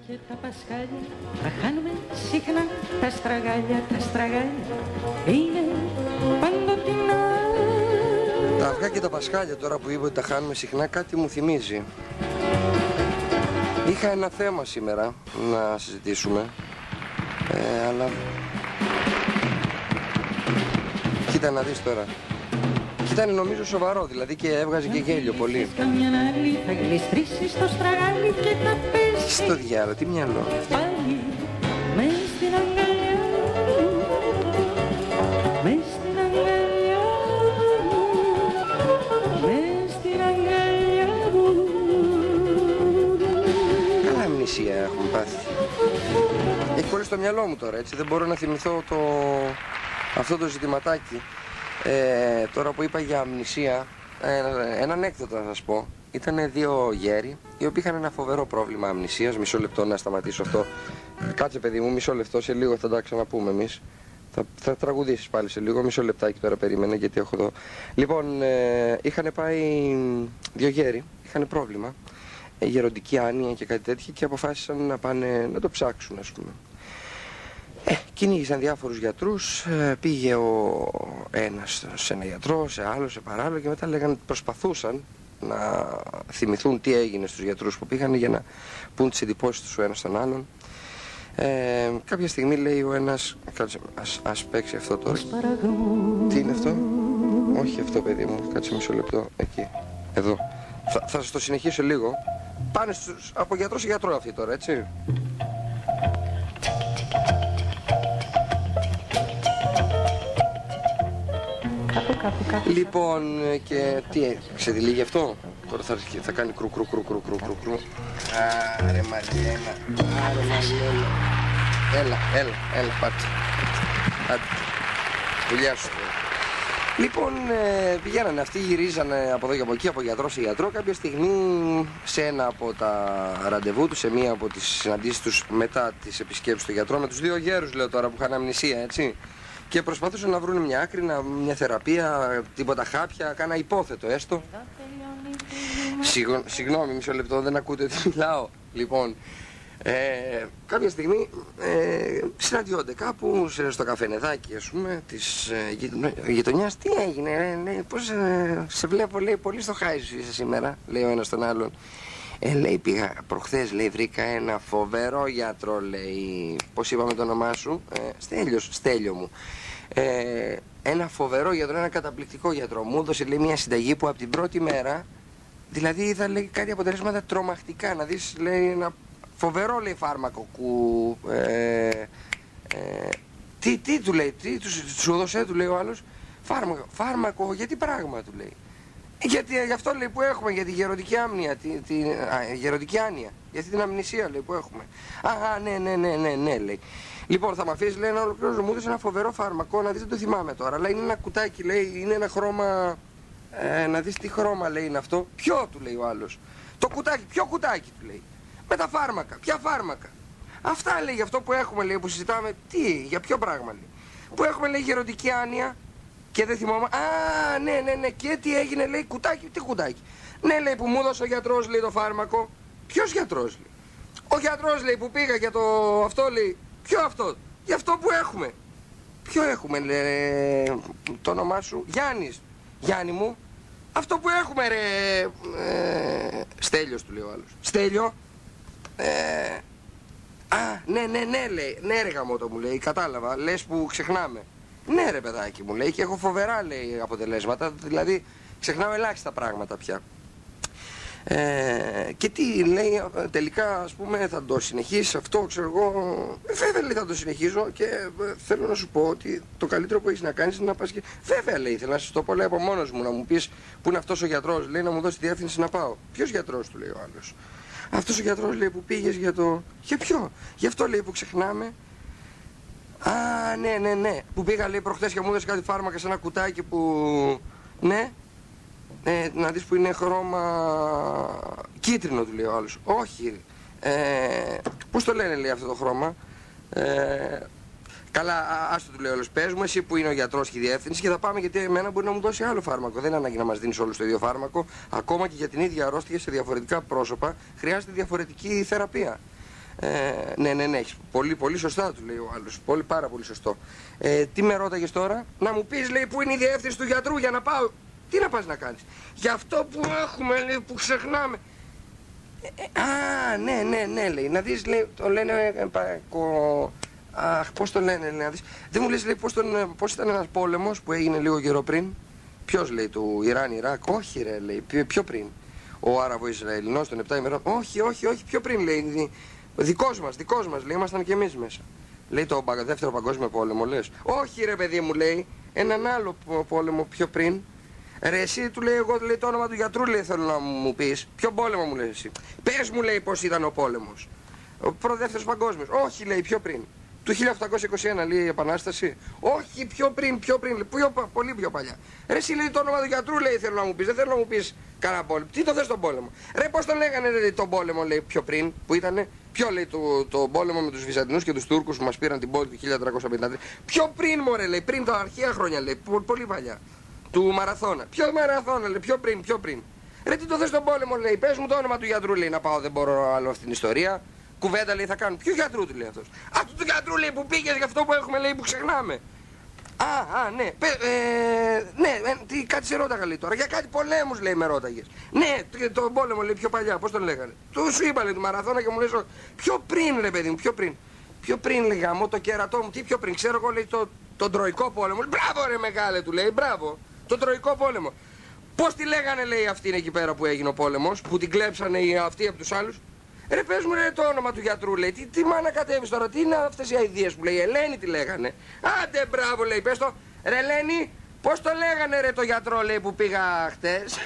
Και τα πασκάλια τα χάνουμε συχνά, τα στραγάλια είναι παντοτινά. Τα αυγά και τα πασχάλια τώρα που είπε ότι τα χάνουμε συχνά κάτι μου θυμίζει. Είχα ένα θέμα σήμερα να συζητήσουμε, αλλά κοίτα να δεις τώρα. Και ήταν νομίζω σοβαρό, δηλαδή και έβγαζε και γέλιο πολύ. Καμιά άλλη θα γλιστρήσεις στο στραγάλι και θα πέσει. Στο διάλο, τι μυαλό. Πάλι μες στην αγκαλιά μου, μες στην αγκαλιά μου, μες στην αγκαλιά μου. Καλά αμνησία έχουμε πάθει. Έχει κολλήσει το μυαλό μου τώρα, έτσι δεν μπορώ να θυμηθώ αυτό το ζητηματάκι. Τώρα που είπα για αμνησία, ένα ανέκδοτο να σας πω. Ήταν δύο γέροι οι οποίοι είχαν ένα φοβερό πρόβλημα αμνησίας. Μισό λεπτό να σταματήσω αυτό. Κάτσε παιδί μου, μισό λεπτό, σε λίγο θα τα ξαναπούμε εμείς. Θα τραγουδήσεις πάλι σε λίγο, μισό λεπτάκι τώρα περίμενε γιατί έχω εδώ. Λοιπόν, είχαν πάει δύο γέροι, είχαν πρόβλημα, γεροντική άνοια και κάτι τέτοιο και αποφάσισαν να πάνε να το ψάξουν ας πούμε. Κυνήγησαν διάφορους γιατρούς, πήγε ο ένας σε ένα γιατρό, σε άλλο, σε παράλληλο και μετά λέγανε προσπαθούσαν να θυμηθούν τι έγινε στους γιατρούς που πήγαν για να πούν τις εντυπώσεις τους ο ένας στον άλλον. Κάποια στιγμή λέει ο ένας, κάτσε, ας παίξει αυτό τώρα. Τι είναι αυτό? Όχι αυτό παιδί μου, κάτσε μισό λεπτό, εκεί, εδώ. Θα σας το συνεχίσω λίγο. Πάνε από γιατρό σε γιατρό αυτοί τώρα, έτσι. Κάπου. Λοιπόν, και τι ξεδιλίγει αυτό? Τώρα θα κάνει κρου. Άρε Μαριένα, Έλα, πάτε. Άντε, δουλειά σου. Λοιπόν, πηγαίνανε αυτοί, γυρίζανε από εδώ και από εκεί, από γιατρό σε γιατρό. Κάποια στιγμή σε ένα από τα ραντεβού τους, σε μία από τις συναντήσεις τους μετά τις επισκέψεις του γιατρό, με τους δύο γέρους λέω τώρα που είχαν αμνησία, έτσι. Και προσπαθούσαν να βρουν μια άκρη, μια θεραπεία, τίποτα χάπια, κάνα υπόθετο έστω. Συγγνώμη, μισό λεπτό, δεν ακούτε τι μιλάω. Λοιπόν, κάποια στιγμή συναντιόνται κάπου στο καφενεδάκι, ας πούμε, της γειτονιάς. Τι έγινε, πώς σε βλέπω, λέει, πολύ στο χάι σου είσαι σήμερα, λέει ο ένας τον άλλον. Λέει, πήγα προχθές, λέει, βρήκα ένα φοβερό γιατρό, λέει, πώς είπαμε το όνομά σου? Στέλιο μου. Ένα φοβερό γιατρό, ένα καταπληκτικό γιατρό. Μου έδωσε, λέει, μια συνταγή που από την πρώτη μέρα, δηλαδή είδα, λέει, κάτι αποτελέσματα τρομακτικά. Να δεις, λέει, ένα φοβερό, λέει, φάρμακο που... τι του λέει, τι σου έδωσε, του λέει ο άλλος? Φάρμακο, γιατί πράγμα, του λέει. Γιατί γι' αυτό, λέει, που έχουμε, για τη γεροντική άμνοια, γεροντική άνοια, για την αμνησία, λέει, που έχουμε. Ναι, λέει. Λοιπόν, θα μ' αφήσεις, λέει, να ολοκληρώσω, μου έδωσε ένα φοβερό φάρμακο, να δεις, δεν το θυμάμαι τώρα, αλλά είναι ένα κουτάκι, λέει, είναι ένα χρώμα, να δεις τι χρώμα, λέει, είναι αυτό. Ποιο, του λέει ο άλλος? Το κουτάκι, ποιο κουτάκι, του λέει? Με τα φάρμακα, ποια φάρμακα? Αυτά, λέει, για αυτό που έχουμε, λέει, που συζητάμε, τι, για ποιο πράγμα, λέει? Που έχουμε, λέει, γεροντική άνοια. Και δεν θυμόμαι. Ναι. Και τι έγινε, λέει, κουτάκι, τι κουτάκι? Ναι, λέει, που μου έδωσε ο γιατρός, λέει, το φάρμακο. Ποιος γιατρός, λέει? Ο γιατρός, λέει, που πήγα για το αυτό, λέει. Ποιο αυτό? Για αυτό που έχουμε. Ποιο έχουμε, λέει, το όνομά σου? Γιάννης. Γιάννη μου, αυτό που έχουμε, ρε. Στέλιος, του λέει ο άλλος. Στέλιο. Ναι, λέει. Ναι, ρε γαμώτο, μου λέει, κατάλαβα. Λες που ξεχνάμε. Ναι, ρε παιδάκι, μου λέει, και έχω φοβερά, λέει, αποτελέσματα, δηλαδή ξεχνάω ελάχιστα πράγματα πια. Και τι λέει, τελικά, ας πούμε, θα το συνεχίσεις αυτό, ξέρω εγώ? Βέβαια, λέει, θα το συνεχίζω και θέλω να σου πω ότι το καλύτερο που έχεις να κάνεις είναι να πας και... Βέβαια, λέει, θέλω να σας το πω, λέει, από μόνος μου, να μου πεις που είναι αυτός ο γιατρός, λέει, να μου δώσει τη διεύθυνση να πάω. Ποιος γιατρός, του λέει ο άλλος? Αυτός ο γιατρός, λέει, που πήγες για το... Για ποιο? Γι' αυτό, λέει, που ξεχνάμε. Ναι. Που πήγα, λέει, προχθές και μου έδωσε κάτι φάρμακα σε ένα κουτάκι που... Ναι. Να δεις που είναι χρώμα... κίτρινο, του λέει ο άλλος. Όχι. Πώς το λένε, λέει, αυτό το χρώμα? Καλά, άστο, του λέει ο άλλος. Πες μου εσύ που είναι ο γιατρός και η διεύθυνση και θα πάμε, γιατί εμένα μπορεί να μου δώσει άλλο φάρμακο. Δεν είναι ανάγκη να μας δίνεις όλους το ίδιο φάρμακο. Ακόμα και για την ίδια αρρώστια σε διαφορετικά πρόσωπα χρειάζεται διαφορετική θεραπεία. Ναι. Πολύ, πολύ σωστά του λέει ο άλλος. Πάρα πολύ σωστό. Τι με ρώταγες τώρα? Να μου πεις, λέει, πού είναι η διεύθυνση του γιατρού για να πάω. Τι να πας να κάνεις? Για αυτό που έχουμε, λέει, που ξεχνάμε. Ναι, λέει. Να δεις, λέει, το λένε. Αχ, πώς το λένε, λέει, να δεις. Δεν μου λες, λέει, πώς ήταν ένας πόλεμος που έγινε λίγο καιρό πριν. Ποιος, λέει, του Ιράν-Ιράκ? Όχι, ρε, λέει, πιο πριν. Ο Άραβο-Ισραηλινός των 7 ημερών. Όχι, πιο πριν, λέει. Δικός μας, λέει, ήμασταν κι εμείς μέσα. Λέει το δεύτερο παγκόσμιο πόλεμο, λες. Όχι, ρε, παιδί μου, λέει, έναν άλλο πόλεμο πιο πριν. Ρε, εσύ, του λέει, εγώ, λέει, το όνομα του γιατρού, λέει, θέλω να μου πεις. Ποιο πόλεμο μου λες εσύ? Πες μου, λέει, πώς ήταν ο πόλεμος. Ο δεύτερος παγκόσμιος. Όχι, λέει, πιο πριν. Του 1821, λέει, η Επανάσταση. Όχι, πιο πριν, πολύ πιο παλιά. Ρε, εσύ, λέει, το όνομα του γιατρού, λέει, θέλω να μου πεις. Δεν θέλω να μου πεις κανένα πόλεμο. Τι το θες τον πόλεμο? Ρε, πώς τον λέγανε, λέει, τον πόλεμο, λέει, πιο πριν, που ήτανε? Ποιο, λέει, το πόλεμο με τους Βυζαντινούς και τους Τούρκους που μας πήραν την πόλη του 1353. Πιο πριν, μωρέ, λέει, πριν τα αρχαία χρόνια, λέει, πολύ παλιά. Του Μαραθώνα. Ποιο Μαραθώνα, λέει, πιο πριν. Ρε, τι το θες τον πόλεμο, λέει, πες μου το όνομα του γιατρού, λέει, να πάω, δεν μπορώ άλλο αυτήν την ιστορία. Κουβέντα, λέει, θα κάνουν. Ποιο γιατρού, του λέει αυτός? Αυτού του γιατρού, λέει, που πήγες για αυτό που έχουμε, λέει, που ξεχνάμε. Ναι. Κάτι σε ρώταγα, λέει, τώρα. Για κάτι πολέμους, λέει, με ρώταγες. Ναι, τον πόλεμο, λέει, πιο παλιά, πώς τον λέγανε? Σου είπα, λέει, του Μαραθώνα και μου λες, πιο πριν, ρε, παιδί μου, πιο πριν. Πιο πριν, λέει, γαμώ το κέρατό μου, τι πιο πριν? Ξέρω εγώ, λέει, τον Τροϊκό πόλεμο. Μπράβο, ρε, μεγάλε, του λέει, μπράβο. Τον Τροϊκό πόλεμο. Πώς τη λέγανε, λέει, αυτήν εκεί πέρα που έγινε ο πόλεμος, που την κλέψανε οι αυτοί από τους άλλους? Ρε, πες μου, ρε, το όνομα του γιατρού, λέει. Τι μάνα κατέβεις τώρα, τι είναι αυτές οι αηδίες που λέει? Ελένη τη λέγανε. Άντε, μπράβο, λέει, πες το. Ρε, Ελένη, πώς το λέγανε, ρε, το γιατρό, λέει, που πήγα χτες?